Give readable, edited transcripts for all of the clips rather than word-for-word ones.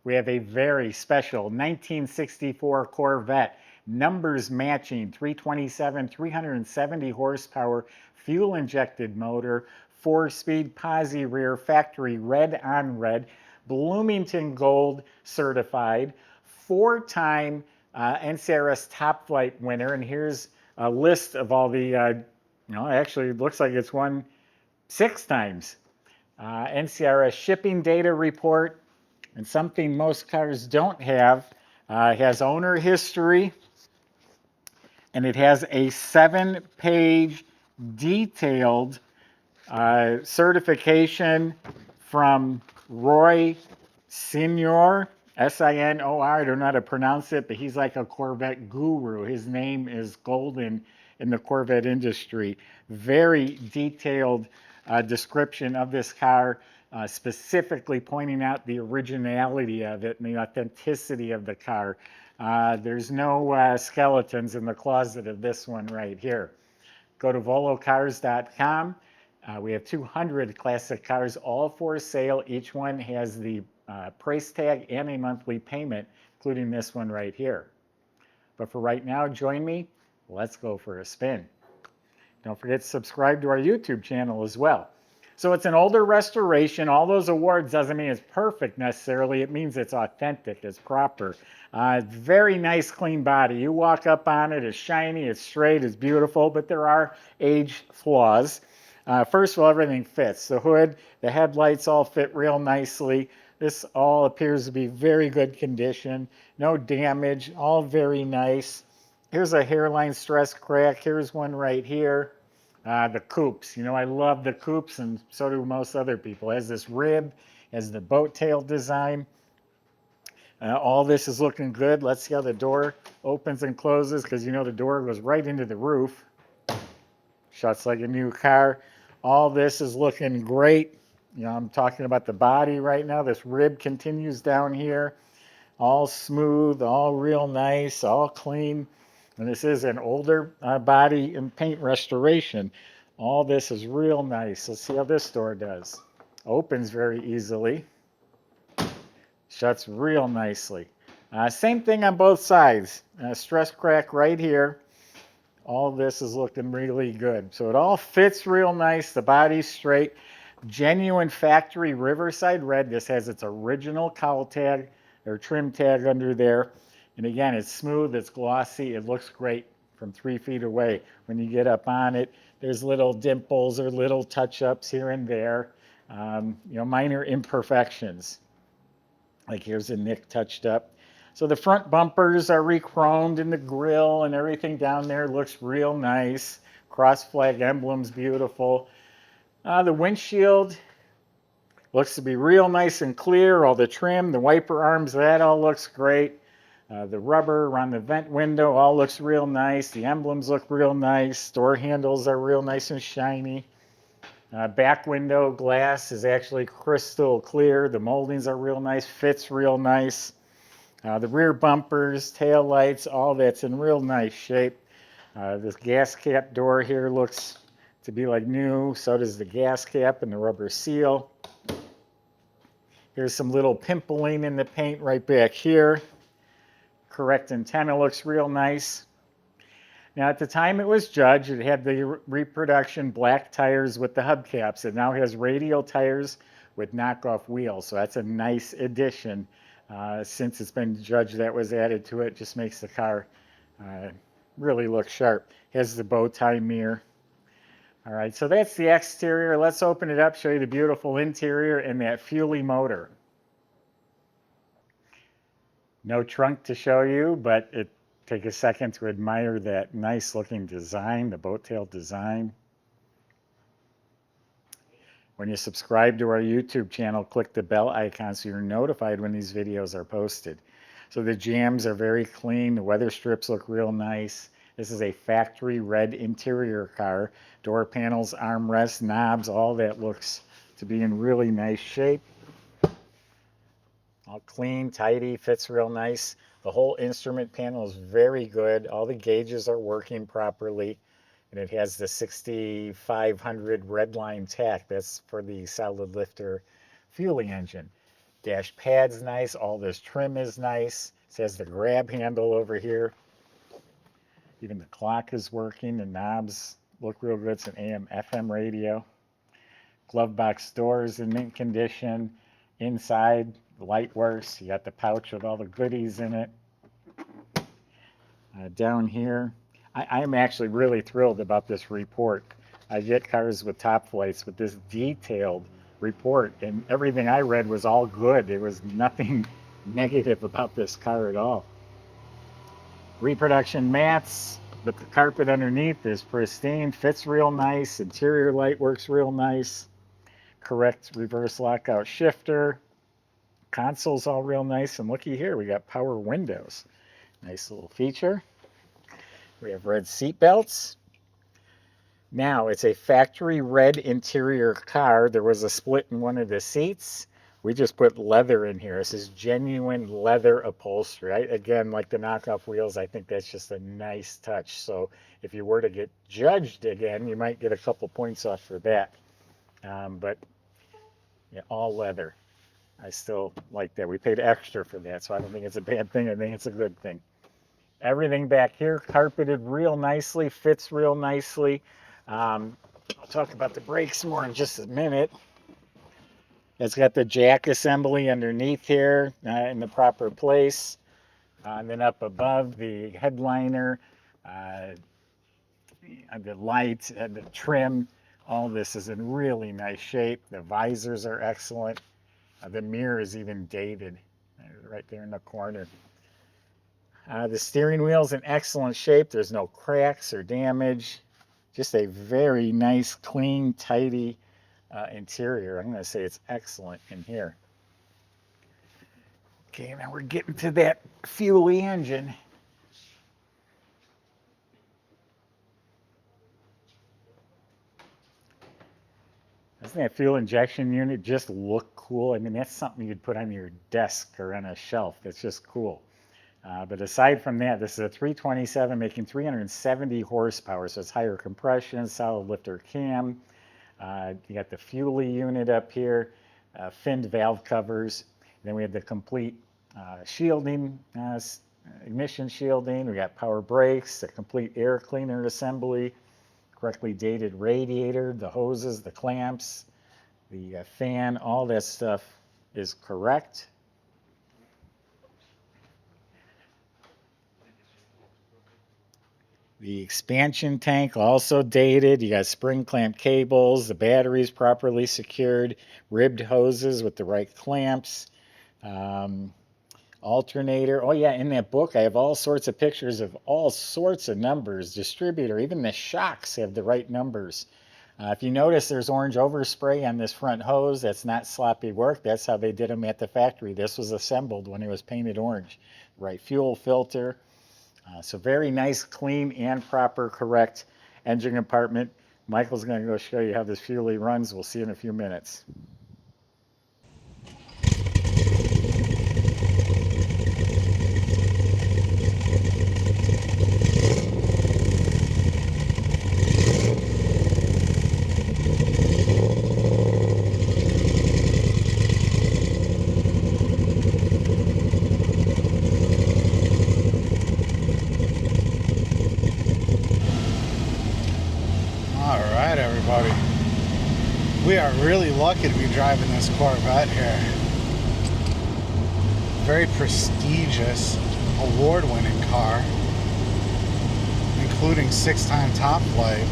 We have a very special 1964 Corvette, numbers matching, 327, 370 horsepower, fuel-injected motor, 4-speed posi rear, factory red on red, Bloomington Gold certified, 4-time NCRS Top Flight winner. And here's a list of all the, actually it looks like it's won 6 times. NCRS shipping data report, and something most cars don't have. It has owner history, and it has a 7-page detailed certification from Roy Sinor, S-I-N-O-R. I don't know how to pronounce it, but he's like a Corvette guru. His name is golden in the Corvette industry. Very detailed description of this car, specifically pointing out the originality of it and the authenticity of the car. There's no skeletons in the closet of this one right here. Go to volocars.com. We have 200 classic cars, all for sale. Each one has the price tag and a monthly payment, including this one right here. But for right now, join me. Let's go for a spin. Don't forget to subscribe to our YouTube channel as well. So it's an older restoration. All those awards doesn't mean it's perfect necessarily. It means it's authentic, it's proper. Very nice, clean body. You walk up on it, it's shiny, it's straight, it's beautiful, but there are age flaws. First of all, everything fits. The hood, the headlights all fit real nicely. This all appears to be very good condition. No damage, all very nice. Here's a hairline stress crack. Here's one right here. The coupes. You know, I love the coupes, and so do most other people. It has this rib, has the boat tail design. All this is looking good. Let's see how the door opens and closes, because you know the door goes right into the roof. Shuts like a new car. All this is looking great. You know, I'm talking about the body right now. This rib continues down here. All smooth, all real nice, all clean. And this is an older body and paint restoration. All this is real nice. Let's see how this door does. Opens very easily. Shuts real nicely. Same thing on both sides. Stress crack right here. All this is looking really good. So it all fits real nice. The body's straight. Genuine factory Riverside red. This has its original cowl tag or trim tag under there. And again, it's smooth, it's glossy, it looks great from 3 feet away. When you get up on it, there's little dimples or little touch-ups here and there, minor imperfections. Like here's a nick touched up. So the front bumpers are re-chromed, and the grill and everything down there looks real nice. Cross flag emblem's beautiful. The windshield looks to be real nice and clear. All the trim, the wiper arms, that all looks great. The rubber around the vent window all looks real nice. The emblems look real nice. Door handles are real nice and shiny. Back window glass is actually crystal clear. The moldings are real nice, fits real nice. The rear bumpers, tail lights, all that's in real nice shape. This gas cap door here looks to be like new. So does the gas cap and the rubber seal. Here's some little pimpling in the paint right back here. Correct antenna looks real nice. Now, at the time it was judged, it had the reproduction black tires with the hubcaps. It now has radial tires with knockoff wheels, so that's a nice addition. Since it's been judged, that was added to it. Just makes the car really look sharp. Has the bow tie mirror. All right, so that's the exterior. Let's open it up, show you the beautiful interior and that Fuelie motor. No trunk to show you, but take a second to admire that nice looking design, the boat tail design. When you subscribe to our YouTube channel, click the bell icon so you're notified when these videos are posted. So the jambs are very clean. The weather strips look real nice. This is a factory red interior car. Door panels, armrests, knobs, all that looks to be in really nice shape. All clean, tidy, fits real nice. The whole instrument panel is very good. All the gauges are working properly. And it has the 6500 redline tach. That's for the solid lifter Fuelie engine. Dash pad's nice. All this trim is nice. It has the grab handle over here. Even the clock is working. The knobs look real good. It's an AM/FM radio. Glove box doors in mint condition. Inside, the light works. You got the pouch with all the goodies in it. Down here, I'm actually really thrilled about this report. I get cars with top flights with this detailed report, and everything I read was all good. There was nothing negative about this car at all. Reproduction mats, but the carpet underneath is pristine, fits real nice, interior light works real nice, correct reverse lockout shifter, console's all real nice, and looky here, we got power windows. Nice little feature. We have red seat belts. Now, it's a factory red interior car. There was a split in one of the seats. We just put leather in here. This is genuine leather upholstery. Again, like the knockoff wheels, I think that's just a nice touch. So if you were to get judged again, you might get a couple points off for that. But yeah, all leather. I still like that. We paid extra for that, so I don't think it's a bad thing. I think it's a good thing. Everything back here carpeted real nicely, fits real nicely. I'll talk about the brakes more in just a minute. It's got the jack assembly underneath here in the proper place. And then up above, the headliner, the light, the trim, all this is in really nice shape. The visors are excellent. The mirror is even dated right there in the corner. The steering wheel is in excellent shape. There's no cracks or damage. Just a very nice, clean, tidy interior. I'm going to say it's excellent in here. Okay, now we're getting to that Fuelie engine. Doesn't that fuel injection unit just look cool? I mean, that's something you'd put on your desk or on a shelf. That's just cool. But aside from that, this is a 327 making 370 horsepower, so it's higher compression, solid lifter cam. You got the Fuelie unit up here, finned valve covers. Then we have the complete shielding, ignition shielding. We got power brakes, the complete air cleaner assembly, correctly dated radiator, the hoses, the clamps, the fan, all that stuff is correct. The expansion tank also dated. You got spring clamp cables, the batteries properly secured, ribbed hoses with the right clamps, alternator. Oh yeah, in that book I have all sorts of pictures of all sorts of numbers, distributor, even the shocks have the right numbers. If you notice, there's orange overspray on this front hose. That's not sloppy work. That's how they did them at the factory. This was assembled when it was painted orange. Right fuel filter. So very nice, clean, and proper, correct engine compartment. Michael's going to go show you how this Fuelie runs. We'll see you in a few minutes. We are really lucky to be driving this Corvette here. Very prestigious, award-winning car, including 6-time top flight.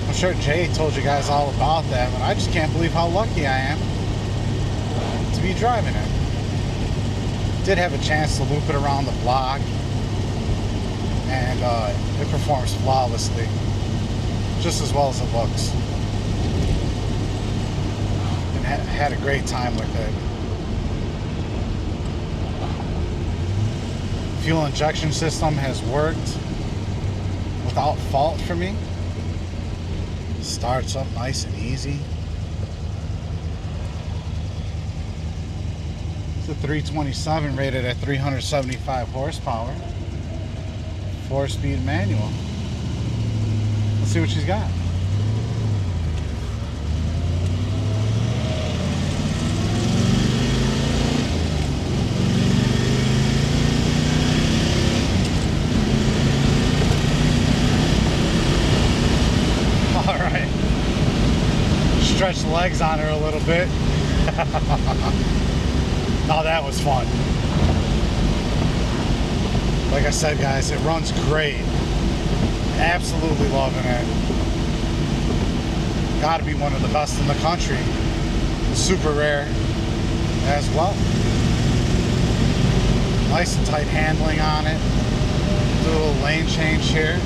I'm sure Jay told you guys all about that, but I just can't believe how lucky I am to be driving it. Did have a chance to loop it around the block, and it performs flawlessly, just as well as it looks. And had a great time with it. Fuel injection system has worked without fault for me. Starts up nice and easy. It's a 327 rated at 375 horsepower. 4-speed manual. Let's see what she's got. stretch the legs on her a little bit. Oh, that was fun. Like I said, guys, it runs great. Absolutely loving it. Got to be one of the best in the country. Super rare as well. Nice and tight handling on it. Do a little lane change here.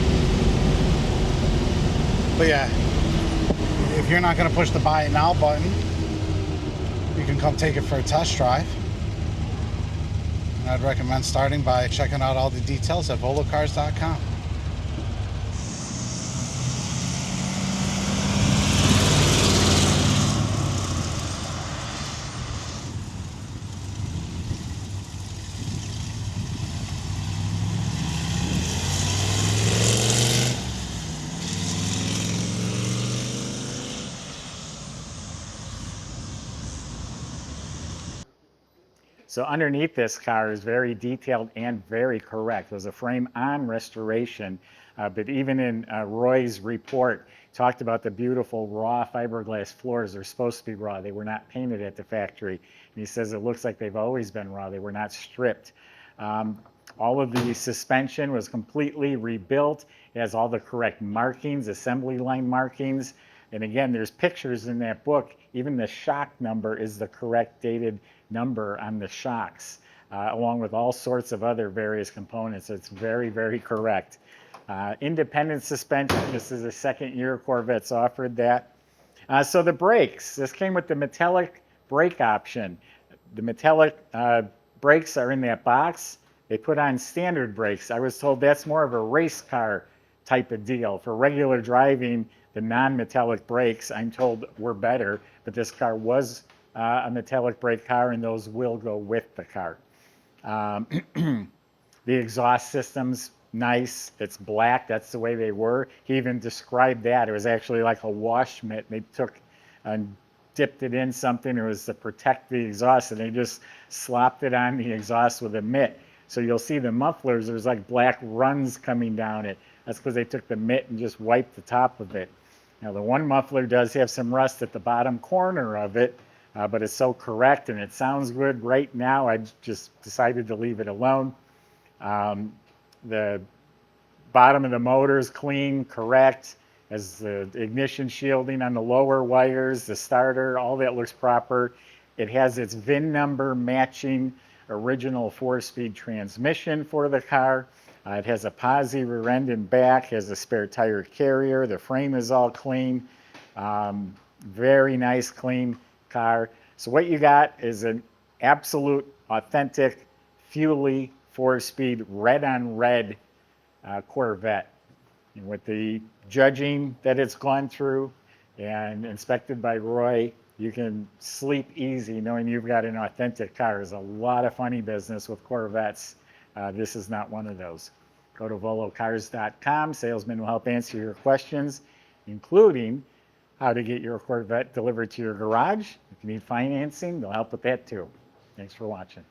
But yeah, if you're not going to push the buy it now button, you can come take it for a test drive. And I'd recommend starting by checking out all the details at volocars.com. So underneath this car is very detailed and very correct. It was a frame-on restoration, but even in Roy's report, talked about the beautiful raw fiberglass floors. They're supposed to be raw. They were not painted at the factory. And he says it looks like they've always been raw. They were not stripped. All of the suspension was completely rebuilt. It has all the correct markings, assembly line markings. And again, there's pictures in that book. Even the shock number is the correct dated number on the shocks, along with all sorts of other various components. It's very, very correct. Independent suspension. This is the second year Corvette's offered that. So the brakes. This came with the metallic brake option. The metallic brakes are in that box. They put on standard brakes. I was told that's more of a race car type of deal. For regular driving, the non-metallic brakes, I'm told, were better, but this car was a metallic brake car, and those will go with the car. The exhaust system's nice. It's black. That's the way they were. He even described that. It was actually like a wash mitt. They took and dipped it in something. It was to protect the exhaust, and they just slopped it on the exhaust with a mitt. So you'll see the mufflers, there's like black runs coming down it. That's because they took the mitt and just wiped the top of it. Now the one muffler does have some rust at the bottom corner of it, but it's so correct and it sounds good. Right now, I just decided to leave it alone. The bottom of the motor is clean, correct, as the ignition shielding on the lower wires, the starter, all that looks proper. It has its VIN number matching original 4-speed transmission for the car. It has a posi rear end and back, has a spare tire carrier. The frame is all clean. Very nice, clean car. So what you got is an absolute, authentic Fuelie 4-speed red on red Corvette. And with the judging that it's gone through and inspected by Roy, you can sleep easy knowing you've got an authentic car. There's a lot of funny business with Corvettes. This is not one of those. Go to volocars.com. Salesmen will help answer your questions, including how to get your Corvette delivered to your garage. If you need financing, they'll help with that too. Thanks for watching.